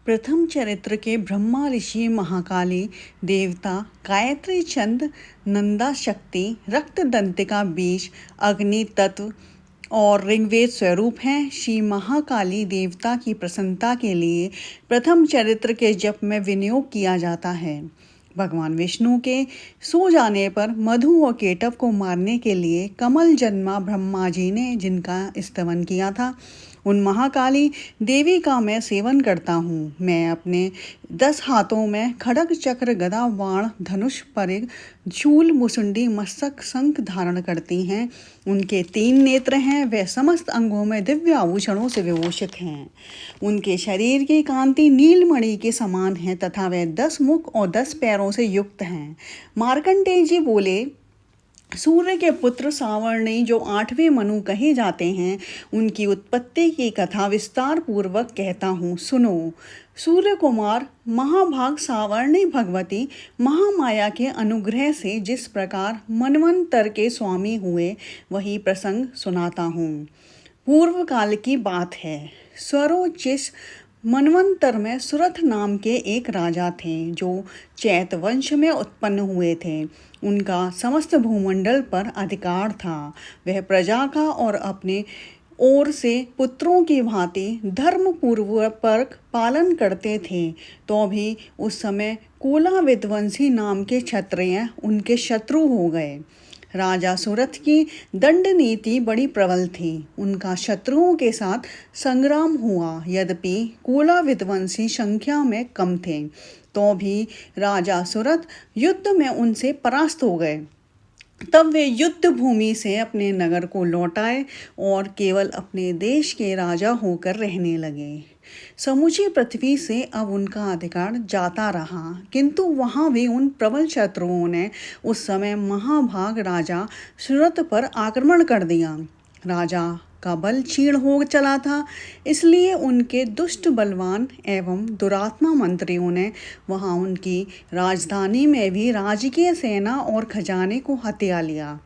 प्रथम चरित्र के ब्रह्मा ऋषि महाकाली देवता गायत्री चंद नंदा शक्ति रक्त दंतिका बीज अग्नि तत्व और ऋग्वेद स्वरूप हैं। श्री महाकाली देवता की प्रसन्नता के लिए प्रथम चरित्र के जप में विनियोग किया जाता है। भगवान विष्णु के सो जाने पर मधु और केटव को मारने के लिए कमल जन्मा ब्रह्मा जी ने जिनका स्तवन किया था, उन महाकाली देवी का मैं सेवन करता हूँ। मैं अपने 10 हाथों में खड्ग चक्र गदा बाण धनुष परिघ शूल मुसुंडी मस्तक शंख धारण करती हैं। उनके 3 नेत्र हैं। वे समस्त अंगों में दिव्य आभूषणों से विभूषित हैं। उनके शरीर की कांति नीलमणि के समान है तथा वे 10 मुख और 10 पैरों से युक्त हैं। मार्कंडेय जी बोले, सूर्य के पुत्र सावर्णी जो 8वें मनु कहे जाते हैं, उनकी उत्पत्ति की कथा विस्तार पूर्वक कहता हूँ, सुनो। सूर्य कुमार महाभाग सावर्णी भगवती महामाया के अनुग्रह से जिस प्रकार मनवंतर के स्वामी हुए, वही प्रसंग सुनाता हूँ। पूर्व काल की बात है। स्वरोचिष मनवंतर में सुरथ नाम के एक राजा थे जो चैत वंश में उत्पन्न हुए थे। उनका समस्त भूमंडल पर अधिकार था। वह प्रजा का और अपने ओर से पुत्रों की भांति धर्म पूर्वक पालन करते थे। तो भी उस समय कोला विध्वंसी नाम के क्षत्रिय उनके शत्रु हो गए। राजा सुरथ की दंड नीति बड़ी प्रबल थी। उनका शत्रुओं के साथ संग्राम हुआ। यद्यपि कोला विध्वंसी संख्या में कम थे, तो भी राजा सुरथ युद्ध में उनसे परास्त हो गए। तब वे युद्ध भूमि से अपने नगर को लौट आए और केवल अपने देश के राजा होकर रहने लगे। समूची पृथ्वी से अब उनका अधिकार जाता रहा, किंतु वहाँ भी उन प्रबल शत्रुओं ने उस समय महाभाग राजा सुरथ पर आक्रमण कर दिया। राजा का बल क्षीण हो चला था, इसलिए उनके दुष्ट बलवान एवं दुरात्मा मंत्रियों ने वहां उनकी राजधानी में भी राजकीय सेना और खजाने को हथिया लिया।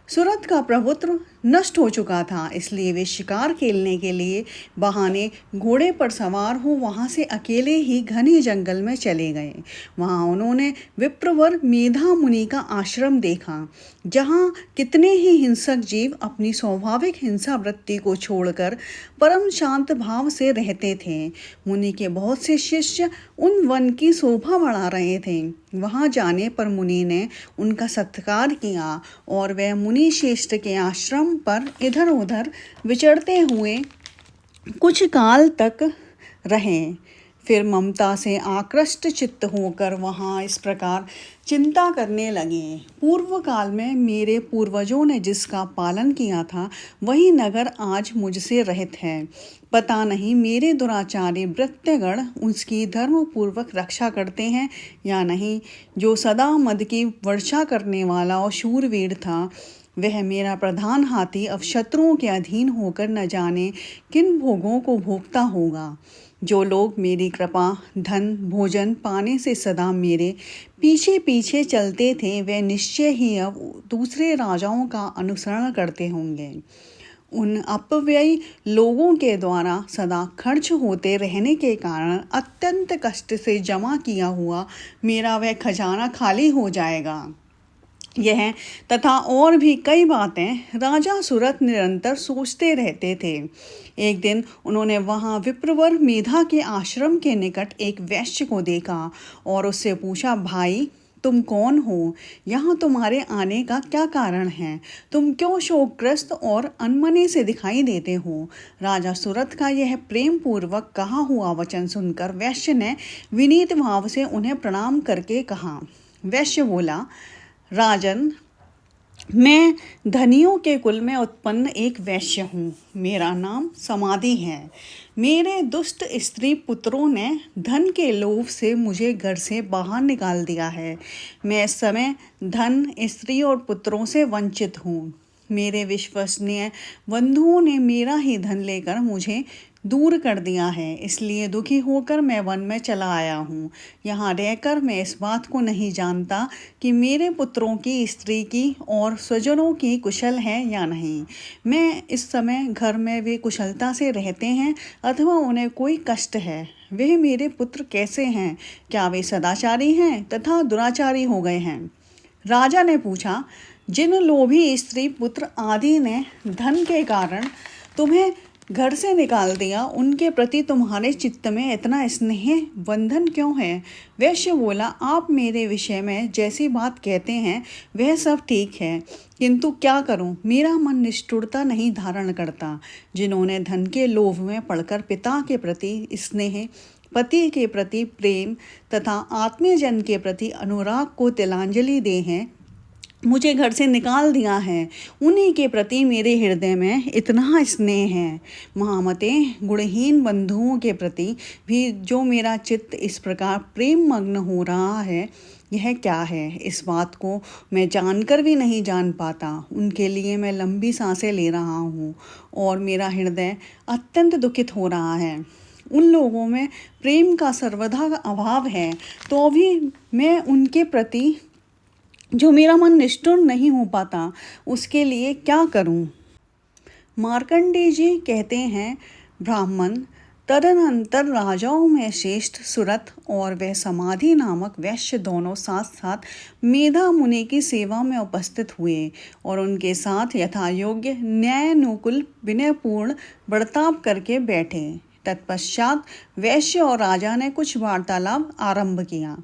सुरथ का प्रभुत्व नष्ट हो चुका था, इसलिए वे शिकार खेलने के लिए बहाने घोड़े पर सवार हो वहाँ से अकेले ही घने जंगल में चले गए। वहाँ उन्होंने विप्रवर मेधा मुनि का आश्रम देखा, जहाँ कितने ही हिंसक जीव अपनी स्वाभाविक हिंसा वृत्ति को छोड़कर परम शांत भाव से रहते थे। मुनि के बहुत से शिष्य उन वन की शोभा बढ़ा रहे थे। वहाँ जाने पर मुनि ने उनका सत्कार किया और वह मुनि श्रेष्ठ के आश्रम पर इधर उधर विचरते हुए कुछ काल तक रहे। फिर ममता से आकृष्ट चित्त होकर वहाँ इस प्रकार चिंता करने लगे, पूर्व काल में मेरे पूर्वजों ने जिसका पालन किया था, वही नगर आज मुझसे रहित है। पता नहीं मेरे दुराचारी भृत्यगण उसकी धर्मपूर्वक रक्षा करते हैं या नहीं। जो सदा मद की वर्षा करने वाला और शूरवीर था, वह मेरा प्रधान हाथी अब शत्रुओं के अधीन होकर न जाने किन भोगों को भोगता होगा। जो लोग मेरी कृपा धन भोजन पाने से सदा मेरे पीछे पीछे चलते थे, वे निश्चय ही अब दूसरे राजाओं का अनुसरण करते होंगे। उन अपव्ययी लोगों के द्वारा सदा खर्च होते रहने के कारण अत्यंत कष्ट से जमा किया हुआ मेरा वह खजाना खाली हो जाएगा। यह तथा और भी कई बातें राजा सुरथ निरंतर सोचते रहते थे। एक दिन उन्होंने वहाँ विप्रवर मेधा के आश्रम के निकट एक वैश्य को देखा और उससे पूछा, भाई तुम कौन हो? यहाँ तुम्हारे आने का क्या कारण है? तुम क्यों शोकग्रस्त और अनमने से दिखाई देते हो? राजा सुरथ का यह प्रेम पूर्वक कहा हुआ वचन सुनकर वैश्य ने विनीत भाव से उन्हें प्रणाम करके कहा। वैश्य बोला, राजन, मैं धनियों के कुल में उत्पन्न एक वैश्य हूँ। मेरा नाम समाधि है। मेरे दुष्ट स्त्री पुत्रों ने धन के लोभ से मुझे घर से बाहर निकाल दिया है। मैं इस समय धन, स्त्री और पुत्रों से वंचित हूँ। मेरे विश्वसनीय बंधुओं ने मेरा ही धन लेकर मुझे दूर कर दिया है, इसलिए दुखी होकर मैं वन में चला आया हूँ। यहाँ रहकर मैं इस बात को नहीं जानता कि मेरे पुत्रों की, स्त्री की और स्वजनों की कुशल है या नहीं। मैं इस समय घर में वे कुशलता से रहते हैं अथवा उन्हें कोई कष्ट है। वे मेरे पुत्र कैसे हैं? क्या वे सदाचारी हैं तथा दुराचारी हो गए हैं? राजा ने पूछा, जिन लोभी स्त्री पुत्र आदि ने धन के कारण तुम्हें घर से निकाल दिया, उनके प्रति तुम्हारे चित्त में इतना स्नेह बंधन क्यों है? वैश्य बोला, आप मेरे विषय में जैसी बात कहते हैं वह सब ठीक है, किंतु क्या करूं, मेरा मन निष्ठुरता नहीं धारण करता। जिन्होंने धन के लोभ में पड़कर पिता के प्रति स्नेह, पति के प्रति प्रेम तथा आत्मीयजन के प्रति अनुराग को तिलांजलि दे हैं, मुझे घर से निकाल दिया है, उन्हीं के प्रति मेरे हृदय में इतना स्नेह है। महामते, गुणहीन बंधुओं के प्रति भी जो मेरा चित्त इस प्रकार प्रेम मग्न हो रहा है, यह क्या है? इस बात को मैं जानकर भी नहीं जान पाता। उनके लिए मैं लंबी सांसें ले रहा हूँ और मेरा हृदय अत्यंत दुखित हो रहा है। उन लोगों में प्रेम का सर्वथा अभाव है, तो भी मैं उनके प्रति जो मेरा मन निष्ठुर नहीं हो पाता, उसके लिए क्या करूं? मार्कंडेय जी कहते हैं, ब्राह्मण, तदनंतर राजाओं में श्रेष्ठ सुरथ और वह समाधि नामक वैश्य दोनों साथ साथ मेधा मुनि की सेवा में उपस्थित हुए और उनके साथ यथायोग्य न्यायानुकूल विनयपूर्ण बर्ताव करके बैठे। तत्पश्चात वैश्य और राजा ने कुछ वार्तालाप आरंभ किया।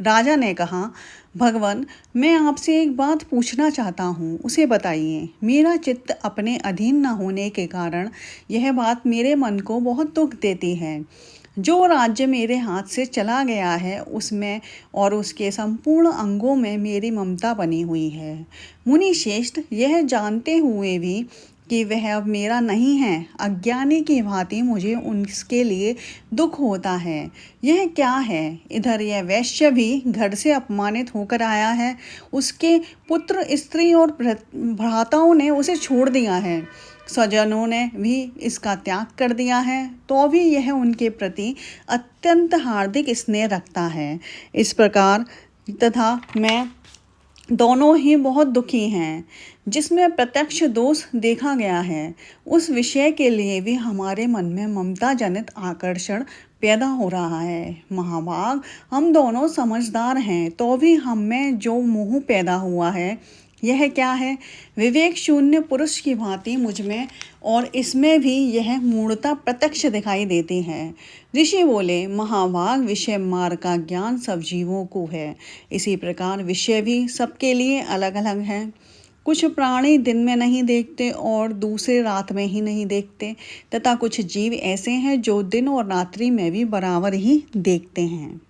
राजा ने कहा, भगवान, मैं आपसे एक बात पूछना चाहता हूँ, उसे बताइए। मेरा चित्त अपने अधीन न होने के कारण यह बात मेरे मन को बहुत दुख देती है। जो राज्य मेरे हाथ से चला गया है, उसमें और उसके संपूर्ण अंगों में मेरी ममता बनी हुई है। मुनि श्रेष्ठ, यह जानते हुए भी कि वह अब मेरा नहीं है, अज्ञानी की भांति मुझे उसके लिए दुख होता है। यह क्या है? इधर यह वैश्य भी घर से अपमानित होकर आया है, उसके पुत्र, स्त्री और भ्राताओं ने उसे छोड़ दिया है, स्वजनों ने भी इसका त्याग कर दिया है, तो भी यह उनके प्रति अत्यंत हार्दिक स्नेह रखता है। इस प्रकार तथा मैं दोनों ही बहुत दुखी हैं। जिसमें प्रत्यक्ष दोष देखा गया है, उस विषय के लिए भी हमारे मन में ममता जनित आकर्षण पैदा हो रहा है। महाभाग, हम दोनों समझदार हैं, तो भी हम में जो मोह पैदा हुआ है, यह क्या है? विवेक शून्य पुरुष की भांति मुझ में और इसमें भी यह मूढ़ता प्रत्यक्ष दिखाई देती है। ऋषि बोले, महाभाग, विषय मार्ग का ज्ञान सब जीवों को है, इसी प्रकार विषय भी सबके लिए अलग अलग है। कुछ प्राणी दिन में नहीं देखते और दूसरे रात में ही नहीं देखते, तथा कुछ जीव ऐसे हैं जो दिन और रात्रि में भी बराबर ही देखते हैं,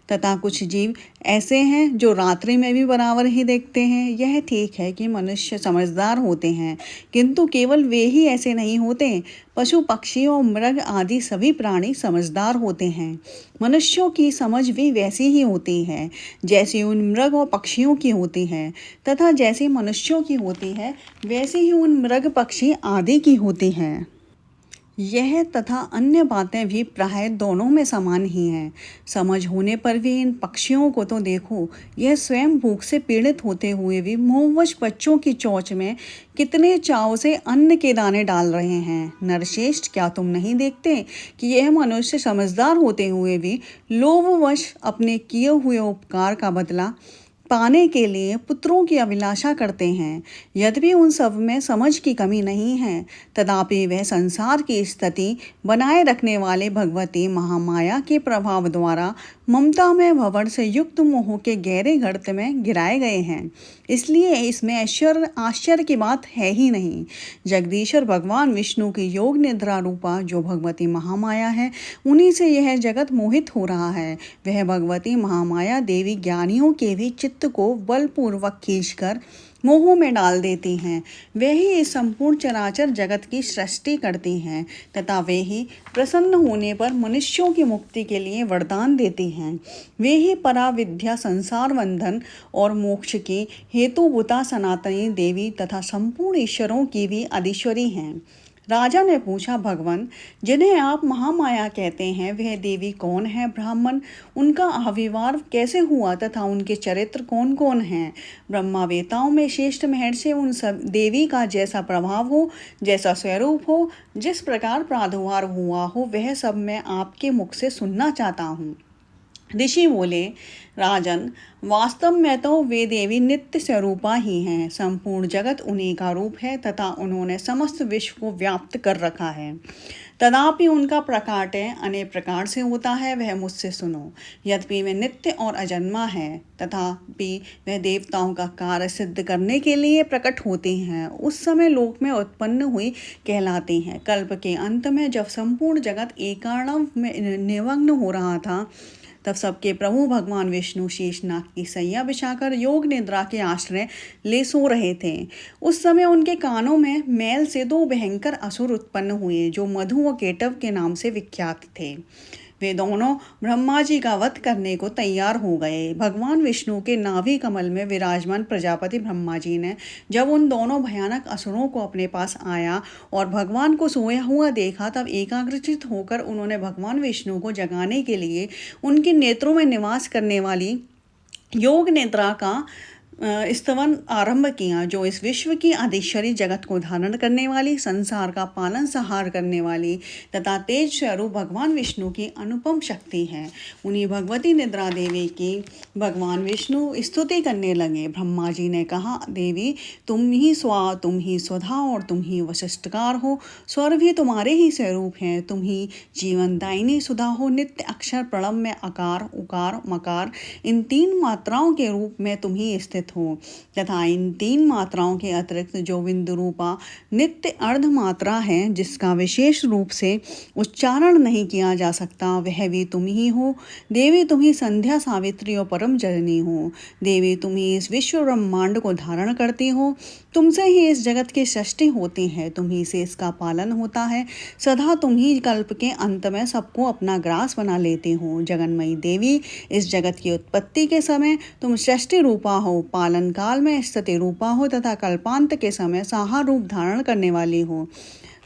तथा कुछ जीव ऐसे हैं जो रात्रि में भी बराबर ही देखते हैं। यह ठीक है कि मनुष्य समझदार होते हैं, किंतु केवल वे ही ऐसे नहीं होते। पशु, पक्षी और मृग आदि सभी प्राणी समझदार होते हैं। मनुष्यों की समझ भी वैसी ही होती है जैसी उन मृग और पक्षियों की होती है, तथा जैसी मनुष्यों की होती है वैसी ही उन मृग, पक्षी आदि की होती है। यह तथा अन्य बातें भी प्राय दोनों में समान ही हैं। समझ होने पर भी इन पक्षियों को तो देखो, यह स्वयं भूख से पीड़ित होते हुए भी मोहवश बच्चों की चोंच में कितने चाव से अन्न के दाने डाल रहे हैं। नरश्रेष्ठ, क्या तुम नहीं देखते कि यह मनुष्य समझदार होते हुए भी लोभवश अपने किए हुए उपकार का बदला पाने के लिए पुत्रों की अभिलाषा करते हैं? यद्यपि उन सब में समझ की कमी नहीं है, तथापि वह संसार की स्थिति बनाए रखने वाले भगवती महामाया के प्रभाव द्वारा ममता में भंवर से युक्त मोह के गहरे गर्त में गिराए गए हैं। इसलिए इसमें आश्चर्य की बात है ही नहीं। जगदीश्वर भगवान विष्णु की योग निद्रा रूपा जो भगवती महामाया है, उन्हीं से यह जगत मोहित हो रहा है। वह भगवती महामाया देवी ज्ञानियों के भी चित्त को बलपूर्वक खींचकर मोह में डाल देती हैं। वे ही इस संपूर्ण चराचर जगत की सृष्टि करती हैं, तथा वे ही प्रसन्न होने पर मनुष्यों की मुक्ति के लिए वरदान देती हैं। वे ही पराविद्या, संसार बंधन और मोक्ष की हेतुभूता सनातनी देवी तथा संपूर्ण ईश्वरों की भी अधीश्वरी हैं। राजा ने पूछा, भगवान, जिन्हें आप महामाया कहते हैं वह देवी कौन है? ब्राह्मण, उनका आविर्भाव कैसे हुआ तथा उनके चरित्र कौन कौन हैं? ब्रह्मावेताओं में श्रेष्ठ महर्षि उन सब देवी का जैसा प्रभाव हो, जैसा स्वरूप हो, जिस प्रकार प्रादुर्भाव हुआ हो, वह सब मैं आपके मुख से सुनना चाहता हूँ। ऋषि बोले, राजन, वास्तव में तो वे देवी नित्य स्वरूपा ही हैं। संपूर्ण जगत उन्हीं का रूप है तथा उन्होंने समस्त विश्व को व्याप्त कर रखा है। तथापि उनका प्रकाट्य अनेक प्रकार से होता है, वह मुझसे सुनो। यद्यपि वे नित्य और अजन्मा है, तथापि वह देवताओं का कार्य सिद्ध करने के लिए प्रकट होती हैं। उस समय लोक में उत्पन्न हुई कहलाती हैं। कल्प के अंत में जब संपूर्ण जगत एकार्णव में निमग्न हो रहा था, तब सबके प्रभु भगवान विष्णु शेषनाग की सैया बिछाकर योग निद्रा के आश्रय ले सो रहे थे। उस समय उनके कानों में मैल से दो भयंकर असुर उत्पन्न हुए, जो मधु और केटव के नाम से विख्यात थे। वे दोनों ब्रह्मा जी का वध करने को तैयार हो गए। भगवान विष्णु के नाभि कमल में विराजमान प्रजापति ब्रह्मा जी ने जब उन दोनों भयानक असुरों को अपने पास आया और भगवान को सोया हुआ देखा, तब एकाग्रचित होकर उन्होंने भगवान विष्णु को जगाने के लिए उनके नेत्रों में निवास करने वाली योग निद्रा का स्तवन आरंभ किया, जो इस विश्व की आदिश्वरी, जगत को धारण करने वाली, संसार का पालन संहार करने वाली तथा तेज स्वरूप भगवान विष्णु की अनुपम शक्ति है। उन्हीं भगवती निद्रा देवी की भगवान विष्णु स्तुति करने लगे। ब्रह्मा जी ने कहा, देवी, तुम ही स्वधा और तुम ही वशिष्ठकार हो। स्वर भी तुम्हारे ही स्वरूप हैं। तुम ही जीवनदायिनी सुधा हो। नित्य अक्षर प्रणव में अकार, उकार, मकार, इन तीन मात्राओं के रूप में तुम ही स्थित हो तथा इन तीन मात्राओं के अतिरिक्त जो बिंदु रूपा नित्य अर्ध मात्रा है, जिसका विशेष रूप से उच्चारण नहीं किया जा सकता, वह भी तुम ही हो। देवी, तुम ही संध्या, सावित्री और परम जननी हो। देवी, तुम ही इस विश्व ब्रह्मांड को धारण करती हो। तुमसे ही इस जगत की सृष्टि होती है, तुम ही से इसका पालन होता है। सदा तुम ही कल्प के अंत में सबको अपना ग्रास बना लेती हो। जगन्मयी देवी, इस जगत की उत्पत्ति के समय तुम सृष्टि रूपा हो, पालन काल में स्थिति रूपा हो तथा कल्पांत के समय साहा रूप धारण करने वाली हो।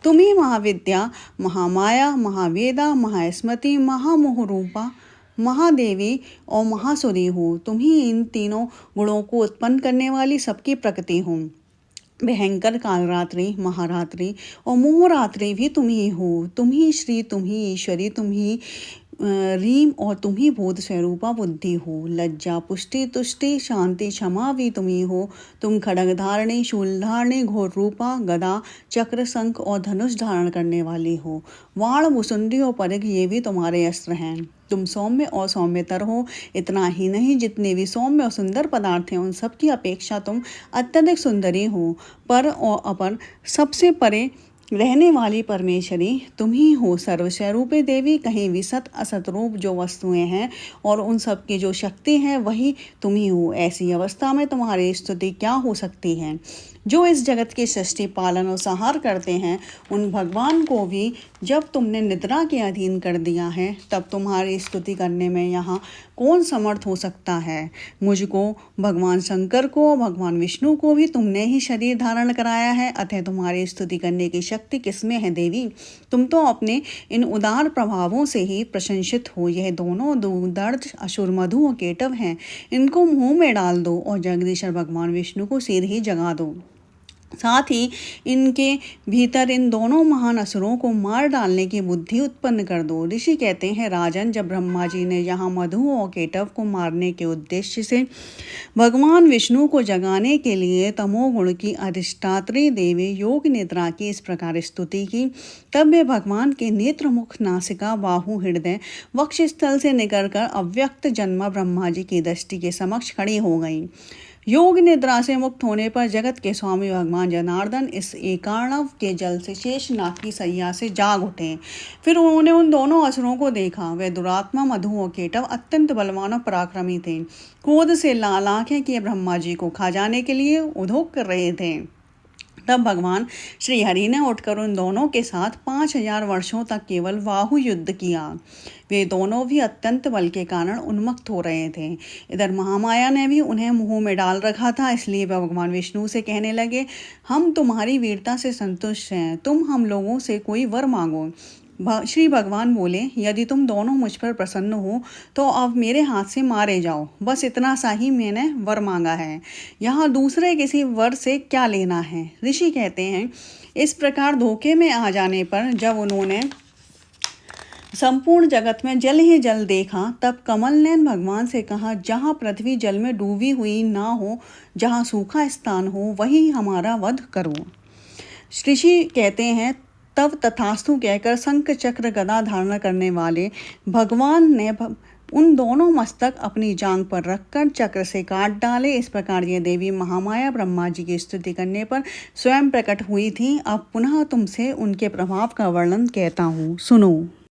तुम ही महाविद्या, महामाया, महावेदा, महास्मृति, महामोह रूपा, महादेवी और महासुरी हो। तुम ही इन तीनों गुणों को उत्पन्न करने वाली सबकी प्रकृति हो। भयंकर कालरात्रि, महारात्रि और मोहरात्रि भी तुम ही हो। तुम ही श्री, तुम ही ईश्वरी, तुम ही रीम और तुम ही बोध स्वरूपा बुद्धि हो। लज्जा, पुष्टि, तुष्टि, शांति, क्षमा भी तुम ही हो। तुम खड्ग धारणी, शूल धारणी, घोर रूपा, गदा, चक्र, शंख और धनुष धारण करने वाली हो। वाण, मुसुंडी और परिघ, ये भी तुम्हारे अस्त्र हैं। तुम सौम्य और सौम्यतर हो। इतना ही नहीं, जितने भी सौम्य और सुंदर पदार्थ हैं, उन सब की अपेक्षा तुम अत्यधिक सुंदरी हो। पर और अपर, सबसे परे रहने वाली परमेश्वरी तुम ही हो। सर्वस्वरूपे देवी, कहीं भी सत असत रूप जो वस्तुएं हैं और उन सब की जो शक्ति है, वही तुम ही हो। ऐसी अवस्था में तुम्हारी स्तुति क्या हो सकती है? जो इस जगत की सृष्टि, पालन और संहार करते हैं, उन भगवान को भी जब तुमने निद्रा के अधीन कर दिया है, तब तुम्हारी स्तुति करने में यहाँ कौन समर्थ हो सकता है? मुझको, भगवान शंकर को, भगवान विष्णु को भी तुमने ही शरीर धारण कराया है, अतः तुम्हारी स्तुति करने की शक्ति किसमें है देवी? तुम तो अपने इन उदार प्रभावों से ही प्रशंसित हो। यह दोनों दर्द, असुर, मधु और केटव हैं। इनको मुंह में डाल दो और जगदीश्वर भगवान विष्णु को सीधे ही जगा दो। साथ ही इनके भीतर इन दोनों महान असुरों को मार डालने की बुद्धि उत्पन्न कर दो। ऋषि कहते हैं, राजन, जब ब्रह्मा जी ने यहाँ मधु और केटव को मारने के उद्देश्य से भगवान विष्णु को जगाने के लिए तमोगुण की अधिष्ठात्री देवी योग निद्रा की इस प्रकार स्तुति की, तब वे भगवान के नेत्र, मुख, नासिका, बाहु, हृदय, वक्षस्थल से निकलकर अव्यक्त जन्मा ब्रह्मा जी की दृष्टि के समक्ष खड़ी हो गई। योग निद्रा से मुक्त होने पर जगत के स्वामी भगवान जनार्दन इस एकार्णव के जल से शेषनाग की सैया से जाग उठे। फिर उन्होंने उन दोनों असुरों को देखा। वे दुरात्मा मधु और केटव अत्यंत बलवान और पराक्रमी थे। क्रोध से लाल आंखें किए ब्रह्मा जी को खा जाने के लिए उद्योग कर रहे थे। तब भगवान श्री हरि ने उठकर उन दोनों के साथ 5000 वर्षों तक केवल बाहु युद्ध किया। वे दोनों भी अत्यंत बल के कारण उन्मत्त हो रहे थे। इधर महामाया ने भी उन्हें मुंह में डाल रखा था, इसलिए वह भगवान विष्णु से कहने लगे, हम तुम्हारी वीरता से संतुष्ट हैं, तुम हम लोगों से कोई वर मांगो। श्री भगवान बोले, यदि तुम दोनों मुझ पर प्रसन्न हो तो अब मेरे हाथ से मारे जाओ, बस इतना सा ही मैंने वर मांगा है, यहाँ दूसरे किसी वर से क्या लेना है। ऋषि कहते हैं, इस प्रकार धोखे में आ जाने पर जब उन्होंने संपूर्ण जगत में जल ही जल देखा, तब कमल ने भगवान से कहा, जहाँ पृथ्वी जल में डूबी हुई ना हो, जहाँ सूखा स्थान हो, वही हमारा वध करो। ऋषि कहते हैं, तब तथास्तु कहकर शंख चक्र गदा धारण करने वाले भगवान ने उन दोनों मस्तक अपनी जांग पर रखकर चक्र से काट डाले। इस प्रकार ये देवी महामाया ब्रह्मा जी की स्तुति करने पर स्वयं प्रकट हुई थी। अब पुनः तुमसे उनके प्रभाव का वर्णन कहता हूँ, सुनो।